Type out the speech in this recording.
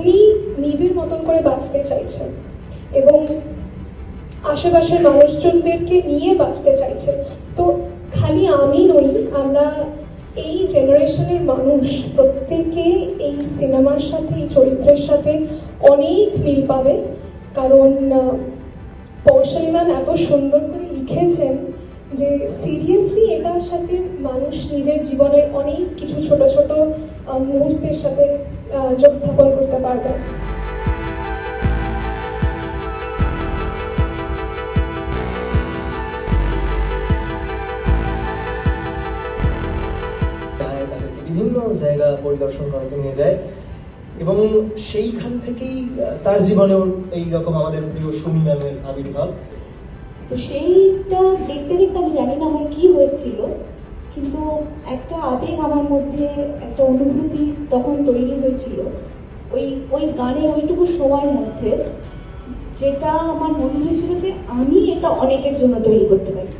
উনি নিজের মতন করে বাঁচতে চাইছেন এবং আশেপাশের মানুষজনদেরকে নিয়ে বাঁচতে চাইছেন। তো খালি আমি নই, আমরা এই জেনারেশনের মানুষ প্রত্যেকে এই সিনেমার সাথে, এই চরিত্রের সাথে অনেক মিল পাবে। কারণ পৌশালী ম্যাম এত সুন্দর করে লিখেছেন যে সিরিয়াসলি এটার সাথে মানুষ নিজের জীবনের অনেক কিছু ছোট ছোট মুহূর্তের সাথে যোগ স্থাপন করতে পারবে। তাদেরকে বিভিন্ন জায়গা পরিদর্শন করাতে নিয়ে যায় এবং সেইখান থেকেই তার জীবনেও এইরকম আমাদের প্রিয় সুমি ম্যামের আবির্ভাব। তো সেইটা দেখতে দেখতে আমি জানি না আমার কি হয়েছিল, কিন্তু একটা আবেগ আমার মধ্যে, একটা অনুভূতি তখন তৈরি হয়েছিল ওই গানের ওইটুকু সময়ের মধ্যে, যেটা আমার মনে হয়েছিল যে আমি এটা অনেকের জন্য তৈরি করতে পারি।